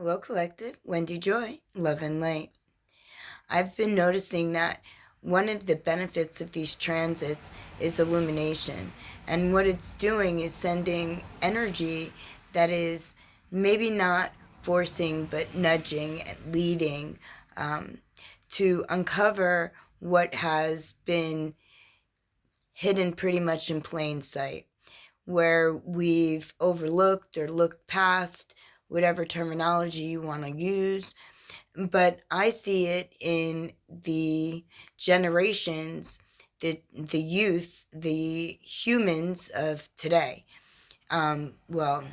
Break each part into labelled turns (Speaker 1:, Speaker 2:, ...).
Speaker 1: Hello, Collective. Wendy Joy, Love and Light. I've been noticing that one of the benefits of these transits is illumination. And what it's doing is sending energy that is maybe not forcing, but nudging and leading to uncover what has been hidden pretty much in plain sight, where we've overlooked or looked past whatever terminology you want to use. But I see it in the generations, the youth, the humans of today. Well,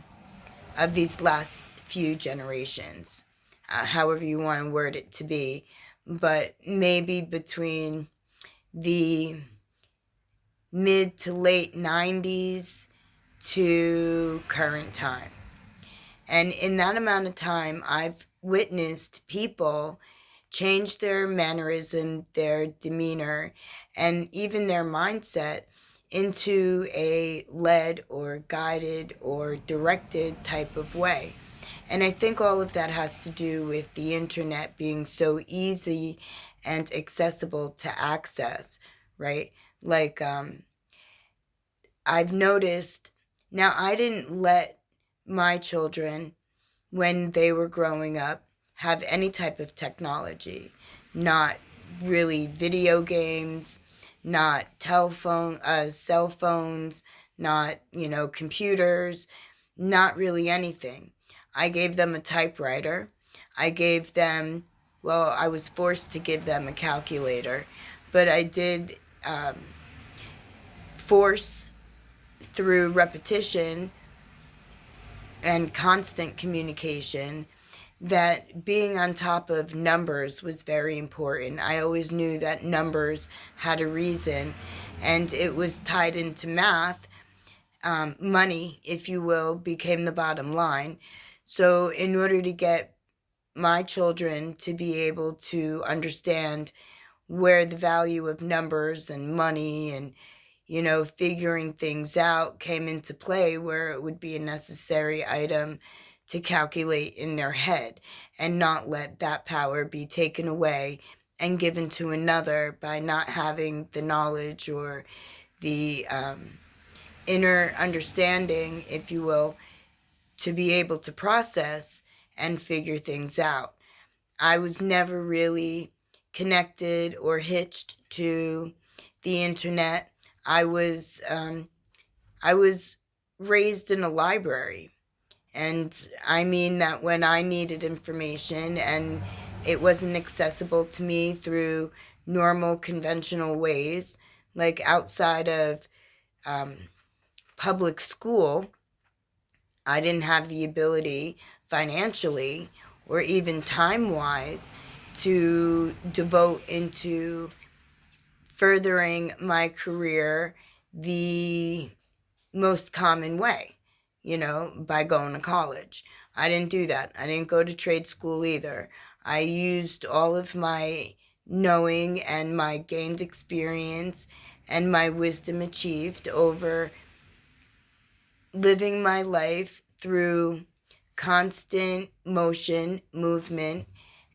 Speaker 1: of these last few generations, however you want to word it to be, but maybe between the mid to late 90s to current time. And in that amount of time, I've witnessed people change their mannerism, their demeanor, and even their mindset into a led or guided or directed type of way. And I think all of that has to do with the internet being so easy and accessible to access, right? Like, I've noticed, now I didn't let my children, when they were growing up, have any type of technology. Not really video games, not cell phones, not, computers, not really anything. I gave them a typewriter. I gave them, well, I was forced to give them a calculator, but I did force through repetition and constant communication that being on top of numbers was very important. I always knew that numbers had a reason, and it was tied into math. Money, if you will, became the bottom line. So in order to get my children to be able to understand where the value of numbers and money and figuring things out came into play, where it would be a necessary item to calculate in their head and not let that power be taken away and given to another by not having the knowledge or the inner understanding, if you will, to be able to process and figure things out. I was never really connected or hitched to the internet. I was raised in a library, and I mean that when I needed information and it wasn't accessible to me through normal conventional ways, like outside of public school, I didn't have the ability financially or even time-wise to devote into furthering my career the most common way, by going to college. I didn't do that. I didn't go to trade school either. I used all of my knowing and my gained experience and my wisdom achieved over living my life through constant motion, movement,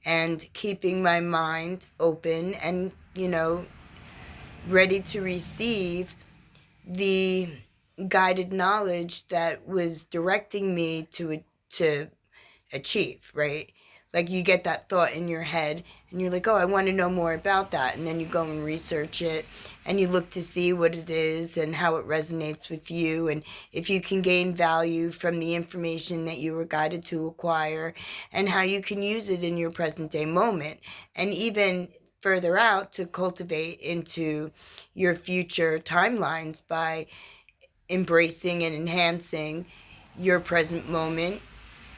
Speaker 1: and keeping my mind open and, ready to receive the guided knowledge that was directing me to achieve, right? Like you get that thought in your head and you're like, oh, I want to know more about that. And then you go and research it and you look to see what it is and how it resonates with you. And if you can gain value from the information that you were guided to acquire and how you can use it in your present day moment. And even further out to cultivate into your future timelines by embracing and enhancing your present moment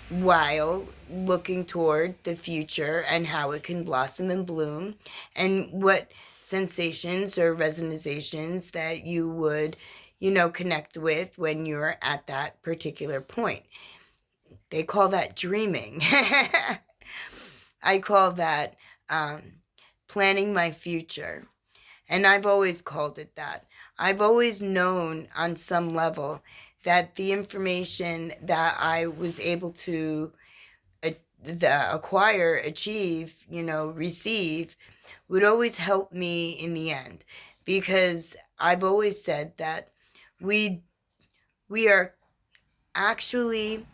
Speaker 1: while looking toward the future and how it can blossom and bloom and what sensations or resonances that you would, connect with when you're at that particular point. They call that dreaming. I call that planning my future. And I've always called it that. I've always known on some level that the information that I was able to the acquire, achieve, receive would always help me in the end, because I've always said that we are actually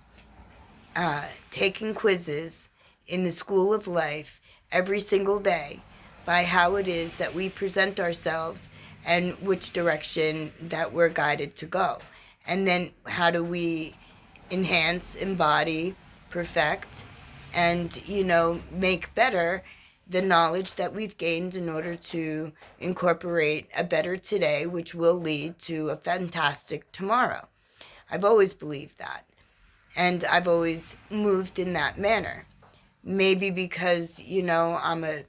Speaker 1: taking quizzes in the school of life every single day by how it is that we present ourselves and which direction that we're guided to go. And then how do we enhance, embody, perfect, and, make better the knowledge that we've gained in order to incorporate a better today, which will lead to a fantastic tomorrow. I've always believed that. And I've always moved in that manner. Maybe because, I'm a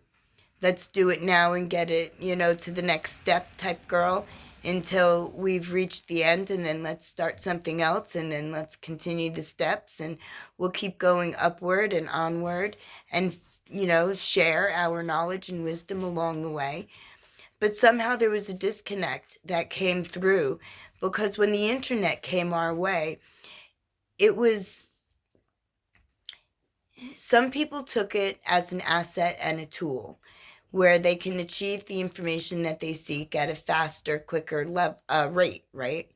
Speaker 1: let's do it now and get it, to the next step type girl until we've reached the end, and then let's start something else, and then let's continue the steps, and we'll keep going upward and onward and, share our knowledge and wisdom along the way. But somehow there was a disconnect that came through, because when the internet came our way, it was, some people took it as an asset and a tool where they can achieve the information that they seek at a faster, quicker rate, right?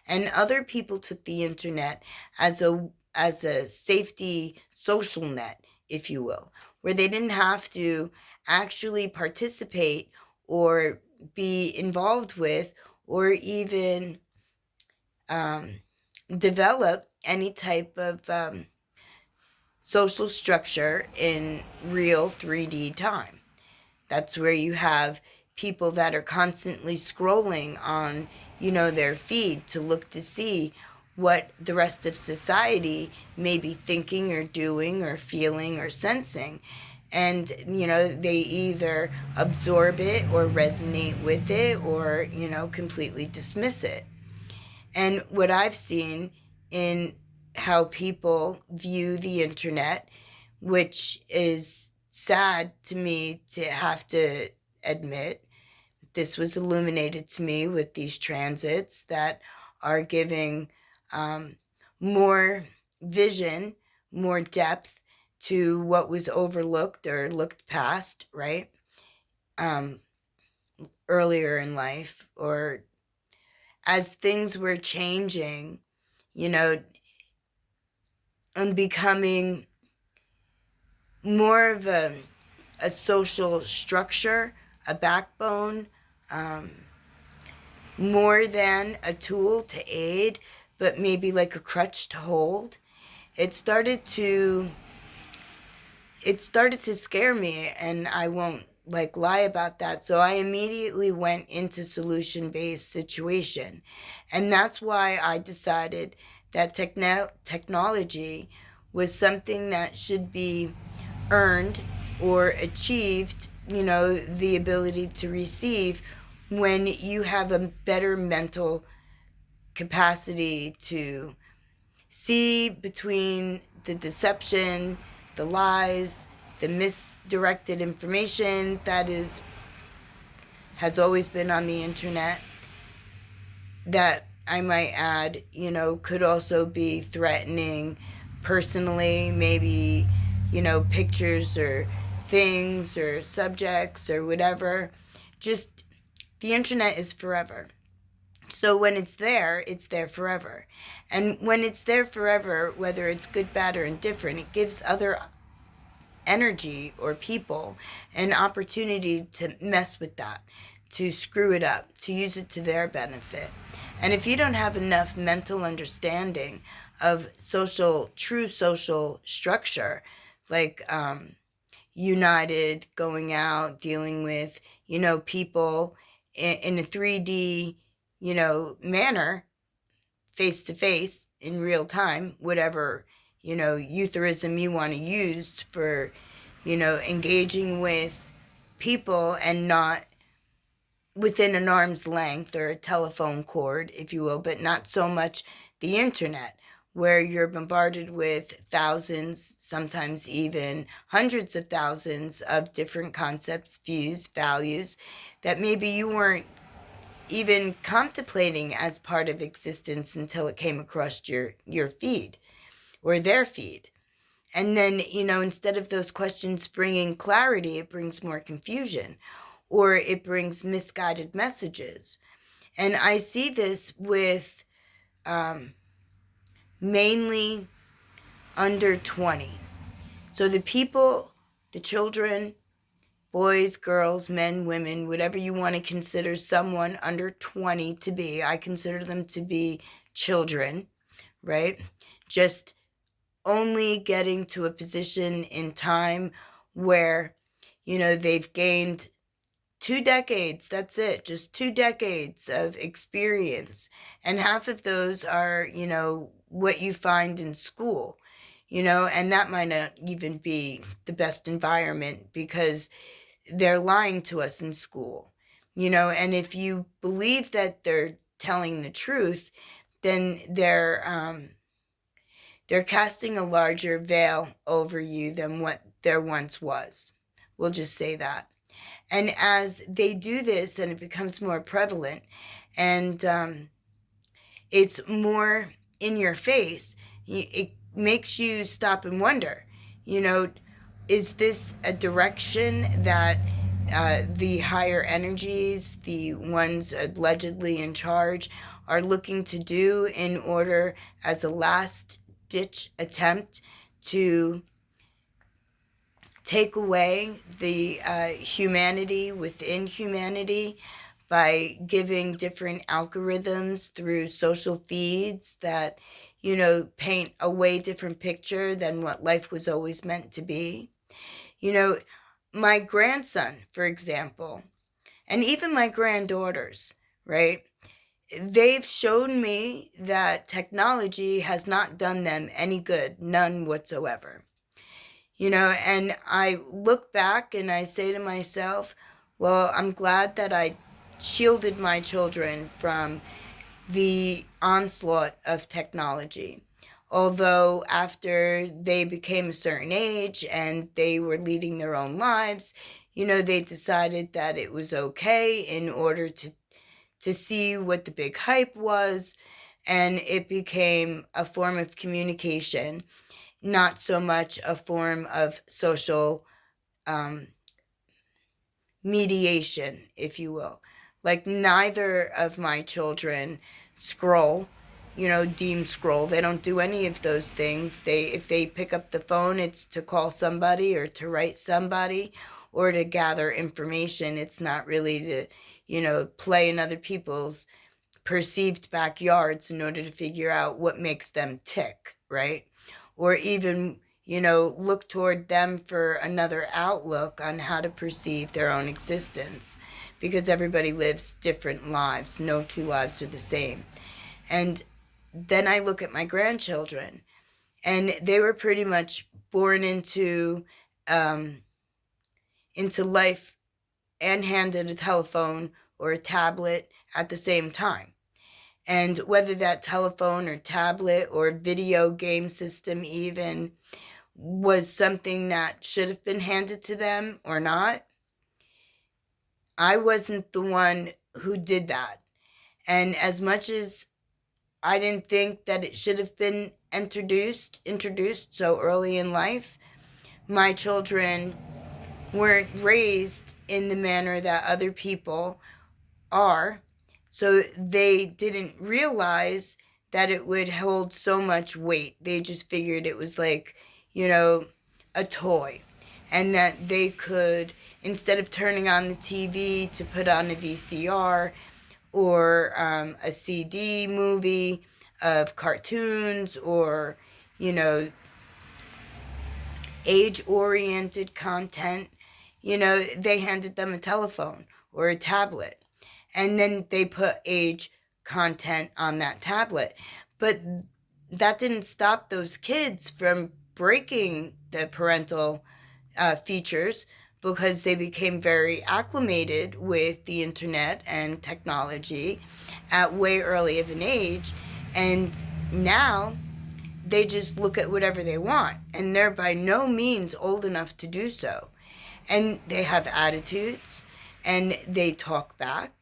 Speaker 1: And other people took the internet as a safety social net, if you will, where they didn't have to actually participate or be involved with or even develop any type of social structure in real 3D time. That's where you have people that are constantly scrolling on, their feed to look to see what the rest of society may be thinking or doing or feeling or sensing. And, they either absorb it or resonate with it or, completely dismiss it. And what I've seen in how people view the internet, which is sad to me to have to admit, this was illuminated to me with these transits that are giving more vision, more depth to what was overlooked or looked past, right? Earlier in life, or as things were changing, and becoming more of a social structure, a backbone, more than a tool to aid, but maybe like a crutch to hold. It started to scare me, and I won't lie about that. So I immediately went into solution-based situation. And that's why I decided that technology was something that should be earned or achieved, the ability to receive when you have a better mental capacity to see between the deception, the lies, the misdirected information that has always been on the internet, that I might add, could also be threatening personally, maybe, pictures or things or subjects or whatever. Just, the internet is forever. So when it's there forever. And when it's there forever, whether it's good, bad, or indifferent, it gives other energy or people an opportunity to mess with that, to screw it up, to use it to their benefit. And if you don't have enough mental understanding of true social structure, like united, going out, dealing with, people in a 3D, manner, face to face, in real time, whatever, euphemism you want to use for, engaging with people, and not within an arm's length or a telephone cord, if you will, but not so much the internet, where you're bombarded with thousands, sometimes even hundreds of thousands of different concepts, views, values that maybe you weren't even contemplating as part of existence until it came across your feed or their feed. And then, instead of those questions bringing clarity, it brings more confusion, or it brings misguided messages. And I see this with mainly under 20. So the children, boys, girls, men, women, whatever you want to consider someone under 20 to be, I consider them to be children, right? Just only getting to a position in time where, they've gained 2 decades. That's it. Just 2 decades of experience. And half of those are, what you find in school, and that might not even be the best environment because they're lying to us in school, and if you believe that they're telling the truth, then they're casting a larger veil over you than what there once was. We'll just say that. And as they do this and it becomes more prevalent and it's more in your face, it makes you stop and wonder, is this a direction that the higher energies, the ones allegedly in charge, are looking to do in order as a last-ditch attempt to take away the humanity within humanity by giving different algorithms through social feeds that, paint a way different picture than what life was always meant to be. My grandson, for example, and even my granddaughters, right? They've shown me that technology has not done them any good, none whatsoever. And I look back and I say to myself, well, I'm glad that I shielded my children from the onslaught of technology. Although after they became a certain age and they were leading their own lives, they decided that it was okay in order to see what the big hype was, and it became a form of communication, not so much a form of social mediation, if you will. Like, neither of my children scroll, doom scroll. They don't do any of those things. If they pick up the phone, it's to call somebody or to write somebody or to gather information. It's not really to, play in other people's perceived backyards in order to figure out what makes them tick, right? Or even, look toward them for another outlook on how to perceive their own existence, because everybody lives different lives. No two lives are the same. And then I look at my grandchildren, and they were pretty much born into life and handed a telephone or a tablet at the same time. And whether that telephone or tablet or video game system even was something that should have been handed to them or not, I wasn't the one who did that. And as much as I didn't think that it should have been introduced so early in life, my children weren't raised in the manner that other people are. So they didn't realize that it would hold so much weight. They just figured it was like, a toy. And that they could, instead of turning on the TV to put on a VCR or a CD movie of cartoons or, age-oriented content, they handed them a telephone or a tablet. And then they put age content on that tablet. But that didn't stop those kids from breaking the parental features, because they became very acclimated with the internet and technology at way early of an age. And now they just look at whatever they want, and they're by no means old enough to do so. And they have attitudes, and they talk back.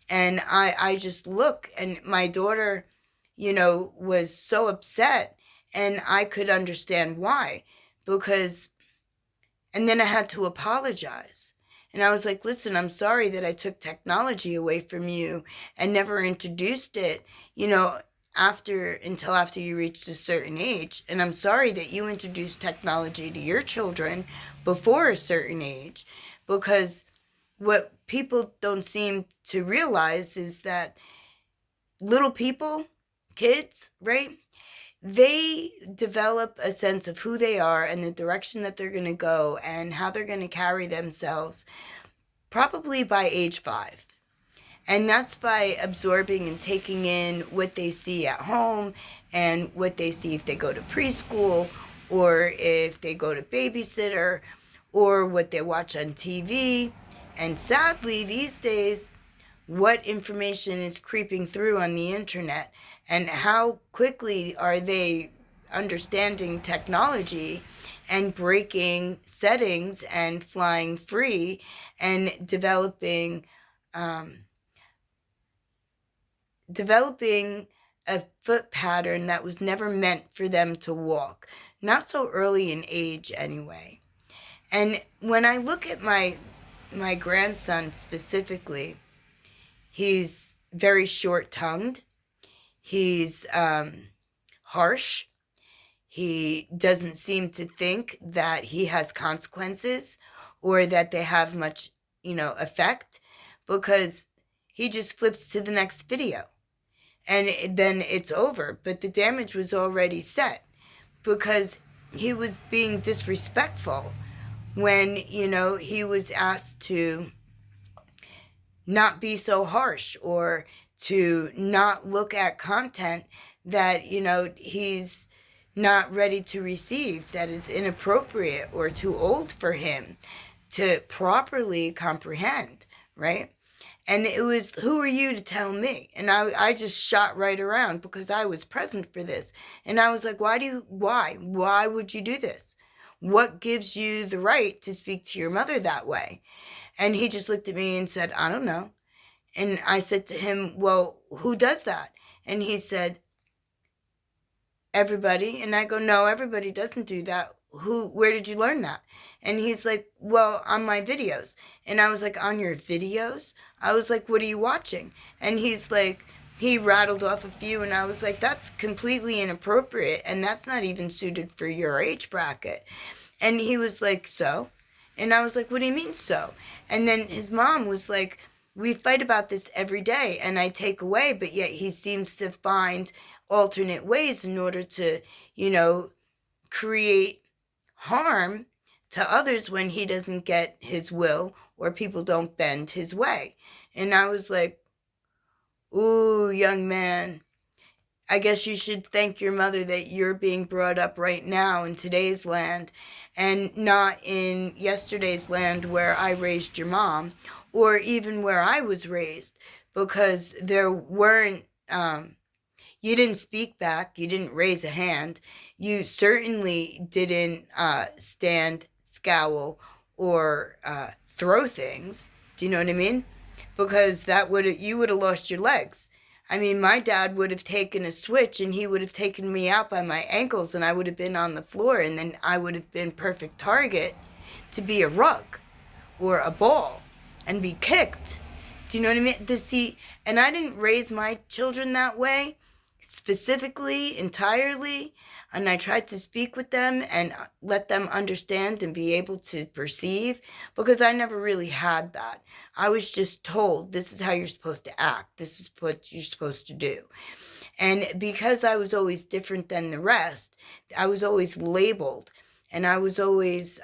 Speaker 1: And I just look, and my daughter, was so upset. And I could understand why, because, and then I had to apologize. And I was like, listen, I'm sorry that I took technology away from you and never introduced it, until after you reached a certain age. And I'm sorry that you introduced technology to your children before a certain age, because what people don't seem to realize is that little people, kids, right? They develop a sense of who they are and the direction that they're going to go and how they're going to carry themselves probably by age 5. And that's by absorbing and taking in what they see at home and what they see if they go to preschool or if they go to babysitter or what they watch on TV. And sadly, these days, what information is creeping through on the internet and how quickly are they understanding technology and breaking settings and flying free and developing a foot pattern that was never meant for them to walk, not so early in age anyway. And when I look at my grandson specifically, he's very short-tongued. He's harsh. He doesn't seem to think that he has consequences or that they have much, effect, because he just flips to the next video and then it's over. But the damage was already set because he was being disrespectful when, he was asked to not be so harsh or to not look at content that, he's not ready to receive, that is inappropriate or too old for him to properly comprehend, right? And it was, who are you to tell me? And I just shot right around because I was present for this. And I was like, why would you do this? What gives you the right to speak to your mother that way? And he just looked at me and said, I don't know. And I said to him, well, who does that? And he said, everybody. And I go, no, everybody doesn't do that. Where did you learn that? And he's like, well, on my videos. And I was like, on your videos? I was like, what are you watching? And he's like, he rattled off a few, and I was like, that's completely inappropriate, and that's not even suited for your age bracket. And he was like, so? And I was like, what do you mean so? And then his mom was like, we fight about this every day, and I take away, but yet he seems to find alternate ways in order to, create harm to others when he doesn't get his will or people don't bend his way. And I was like, ooh, young man, I guess you should thank your mother that you're being brought up right now in today's land and not in yesterday's land where I raised your mom or even where I was raised, because there weren't, you didn't speak back, you didn't raise a hand, you certainly didn't stand, scowl, or throw things. Do you know what I mean? Because you would have lost your legs. I mean, my dad would have taken a switch and he would have taken me out by my ankles and I would have been on the floor, and then I would have been perfect target to be a rug or a ball and be kicked. Do you know what I mean? And I didn't raise my children that way, specifically, entirely. And I tried to speak with them and let them understand and be able to perceive, because I never really had that. I was just told, this is how you're supposed to act. This is what you're supposed to do. And because I was always different than the rest, I was always labeled, and I was always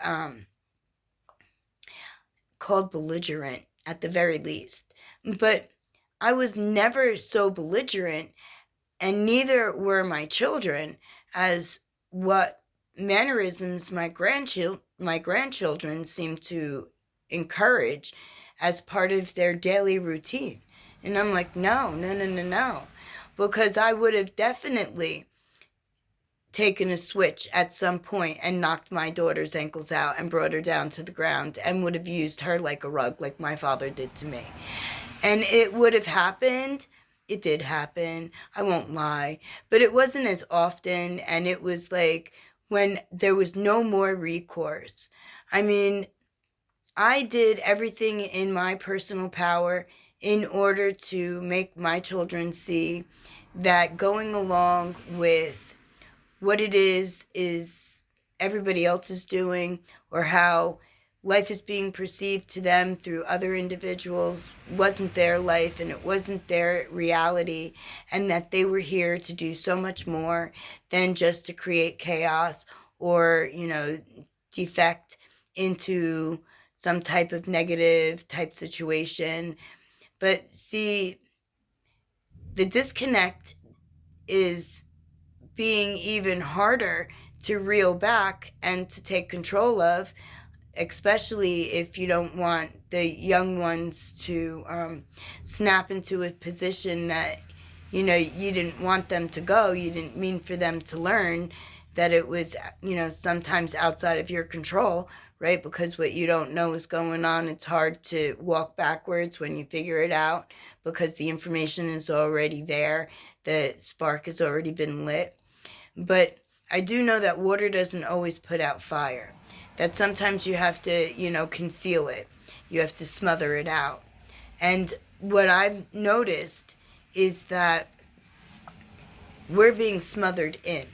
Speaker 1: called belligerent at the very least. But I was never so belligerent, and neither were my children, as what mannerisms my grandchildren seem to encourage as part of their daily routine. And I'm like, no, because I would have definitely taken a switch at some point and knocked my daughter's ankles out and brought her down to the ground and would have used her like a rug, like my father did to me. And it would have happened it did happen. I won't lie. But it wasn't as often, and it was like when there was no more recourse. I mean, I did everything in my personal power in order to make my children see that going along with what it is everybody else is doing, or how life is being perceived to them through other individuals, wasn't their life and it wasn't their reality, and that they were here to do so much more than just to create chaos or, defect into some type of negative type situation. But see, the disconnect is being even harder to reel back and to take control of, especially if you don't want the young ones to snap into a position that, you didn't want them to go. You didn't mean for them to learn, that it was, sometimes outside of your control, right? Because what you don't know is going on, it's hard to walk backwards when you figure it out, because the information is already there. The spark has already been lit. But I do know that water doesn't always put out fire, that sometimes you have to, conceal it. You have to smother it out. And what I've noticed is that we're being smothered in.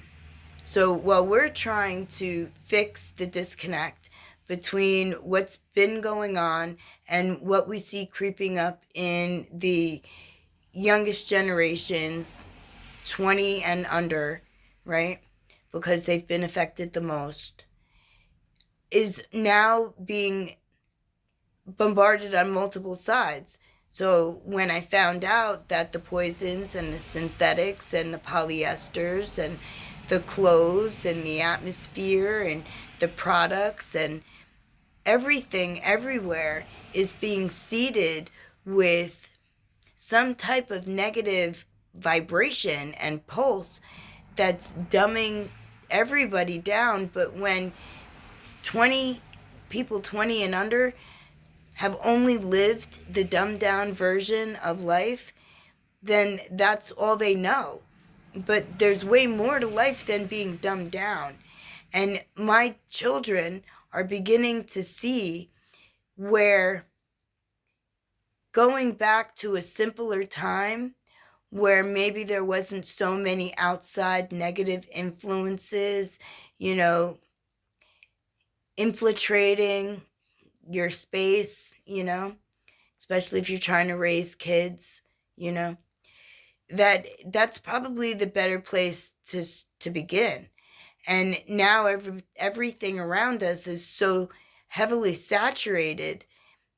Speaker 1: So while we're trying to fix the disconnect between what's been going on and what we see creeping up in the youngest generations, 20 and under, right? Because they've been affected the most, is now being bombarded on multiple sides. So when I found out that the poisons and the synthetics and the polyesters and the clothes and the atmosphere and the products and everything everywhere is being seeded with some type of negative vibration and pulse that's dumbing everybody down. But when 20 people 20 and under have only lived the dumbed down version of life, then that's all they know. But there's way more to life than being dumbed down. And my children are beginning to see where going back to a simpler time, where maybe there wasn't so many outside negative influences, infiltrating your space, especially if you're trying to raise kids, that's probably the better place to begin. And now everything around us is so heavily saturated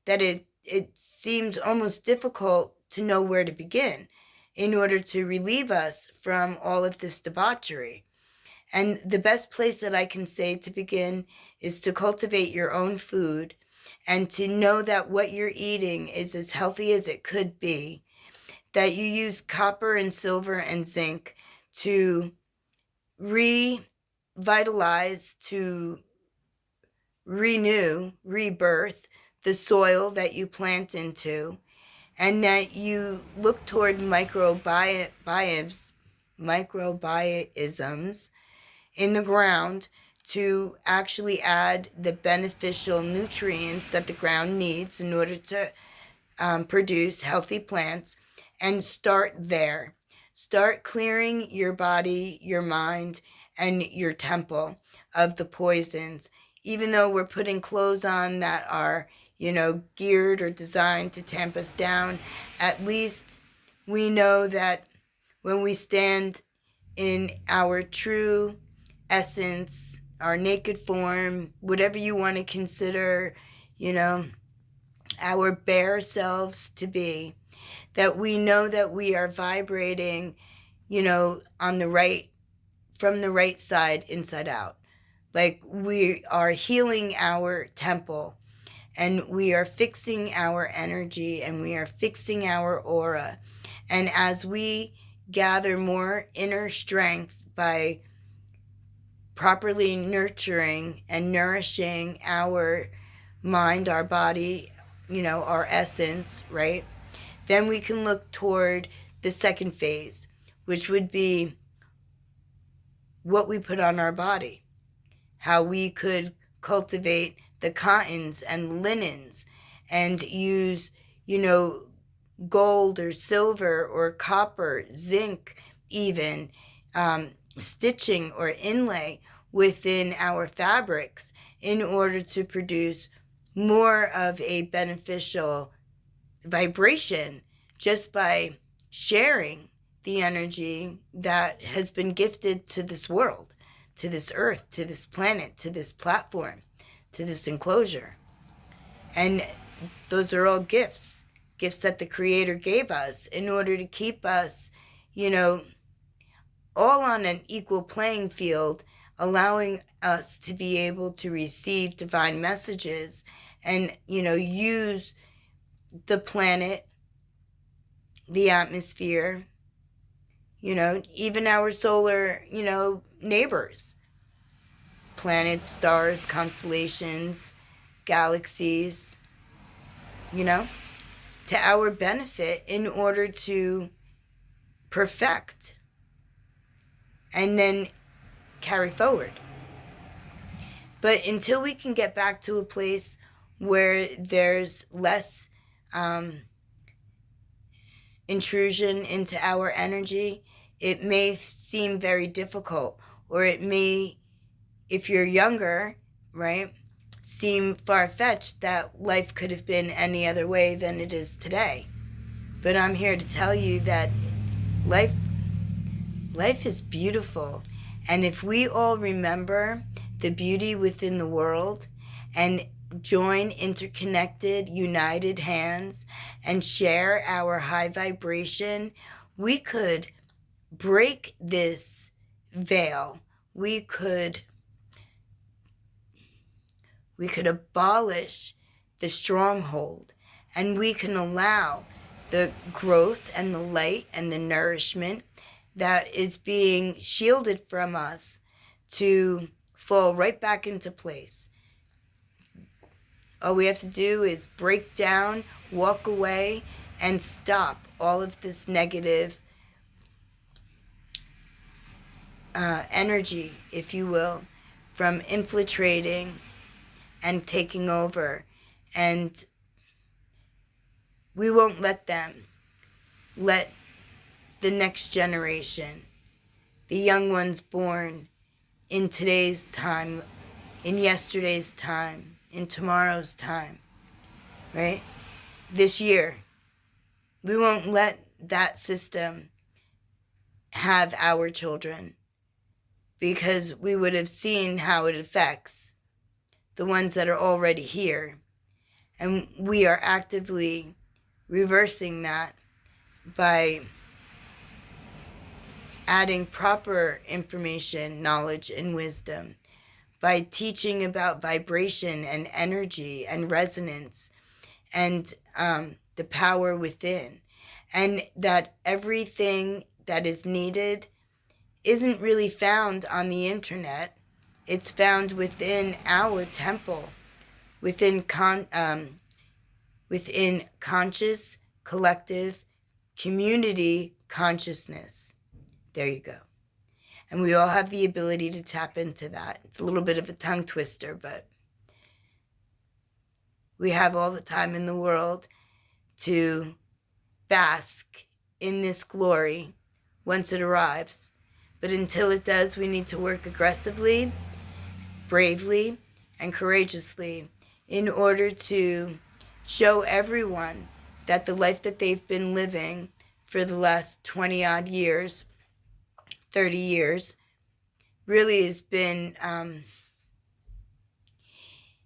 Speaker 1: that it seems almost difficult to know where to begin in order to relieve us from all of this debauchery. And the best place that I can say to begin is to cultivate your own food and to know that what you're eating is as healthy as it could be, that you use copper and silver and zinc to revitalize, to renew, rebirth the soil that you plant into, and that you look toward microbiomes in the ground to actually add the beneficial nutrients that the ground needs in order to produce healthy plants, and start there. Start clearing your body, your mind, and your temple of the poisons. Even though we're putting clothes on that are, geared or designed to tamp us down, at least we know that when we stand in our true essence, our naked form, whatever you want to consider, our bare selves to be, that we know that we are vibrating, on the right, from the right side, inside out. Like we are healing our temple, and we are fixing our energy, and we are fixing our aura. And as we gather more inner strength by properly nurturing and nourishing our mind, our body, our essence, right? Then we can look toward the second phase, which would be what we put on our body, how we could cultivate the cottons and linens and use, gold or silver or copper, zinc, even stitching or inlay within our fabrics in order to produce more of a beneficial vibration just by sharing the energy that has been gifted to this world, to this earth, to this planet, to this platform, to this enclosure. And those are all gifts that the Creator gave us in order to keep us, all on an equal playing field, allowing us to be able to receive divine messages and, use the planet, the atmosphere, even our solar, neighbors, planets, stars, constellations, galaxies, to our benefit in order to perfect and then carry forward. But until we can get back to a place where there's less intrusion into our energy, it may seem very difficult, or it may, if you're younger, right, seem far-fetched that life could have been any other way than it is today. But I'm here to tell you that life is beautiful. And if we all remember the beauty within the world and join interconnected, united hands and share our high vibration, we could break this veil. We could abolish the stronghold, and we can allow the growth and the light and the nourishment that is being shielded from us to fall right back into place. All we have to do is break down, walk away, and stop all of this negative energy, if you will, from infiltrating and taking over. And we won't let the next generation, the young ones born in today's time, in yesterday's time, in tomorrow's time, right? This year, we won't let that system have our children, because we would have seen how it affects the ones that are already here. And we are actively reversing that by adding proper information, knowledge, and wisdom, by teaching about vibration and energy and resonance and the power within, and that everything that is needed isn't really found on the internet. It's found within our temple, within conscious, collective, community consciousness. There you go. And we all have the ability to tap into that. It's a little bit of a tongue twister, but we have all the time in the world to bask in this glory once it arrives. But until it does, we need to work aggressively, bravely, and courageously in order to show everyone that the life that they've been living for the last 20-odd years, 30 years, really has been,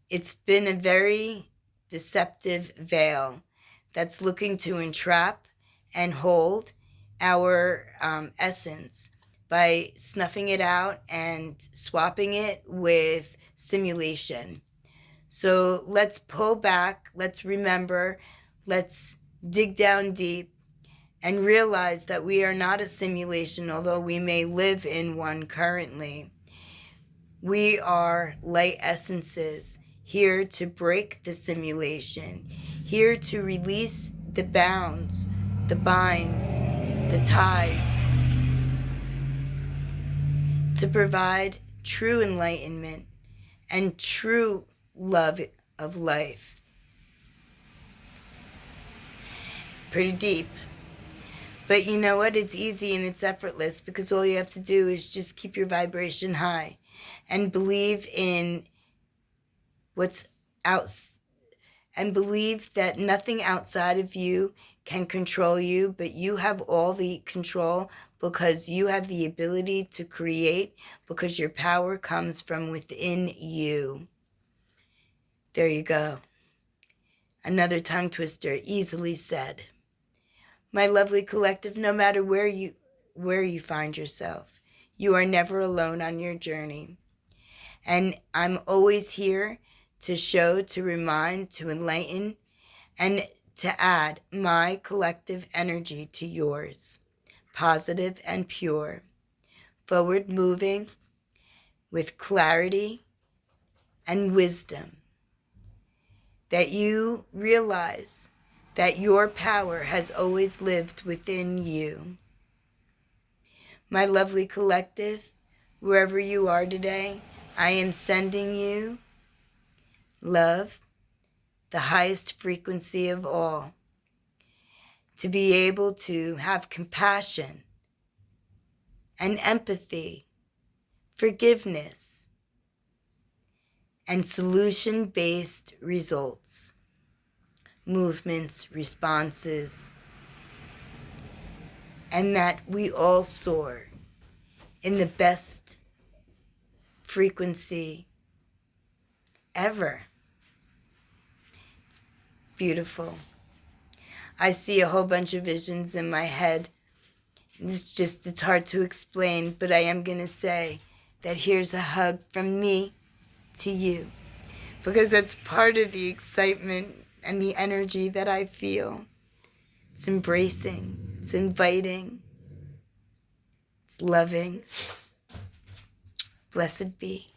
Speaker 1: it's been a very deceptive veil that's looking to entrap and hold our essence by snuffing it out and swapping it with simulation. So let's pull back, let's remember, let's dig down deep and realize that we are not a simulation, although we may live in one currently. We are light essences here to break the simulation, here to release the bounds, the binds, the ties, to provide true enlightenment and true love of life. Pretty deep. But you know what? It's easy and it's effortless, because all you have to do is just keep your vibration high and believe in what's out, and believe that nothing outside of you can control you, but you have all the control, because you have the ability to create, because your power comes from within you. There you go. Another tongue twister, easily said. My lovely collective, no matter where you find yourself, you are never alone on your journey. And I'm always here to show, to remind, to enlighten, and to add my collective energy to yours, positive and pure, forward moving with clarity and wisdom, that you realize that your power has always lived within you. My lovely collective, wherever you are today, I am sending you love, the highest frequency of all, to be able to have compassion and empathy, forgiveness, and solution-based results, movements, responses, and that we all soar in the best frequency ever. It's beautiful. I see a whole bunch of visions in my head. It's hard to explain, but I am going to say that here's a hug from me to you, because that's part of the excitement and the energy that I feel. It's embracing, it's inviting, it's loving. Blessed be.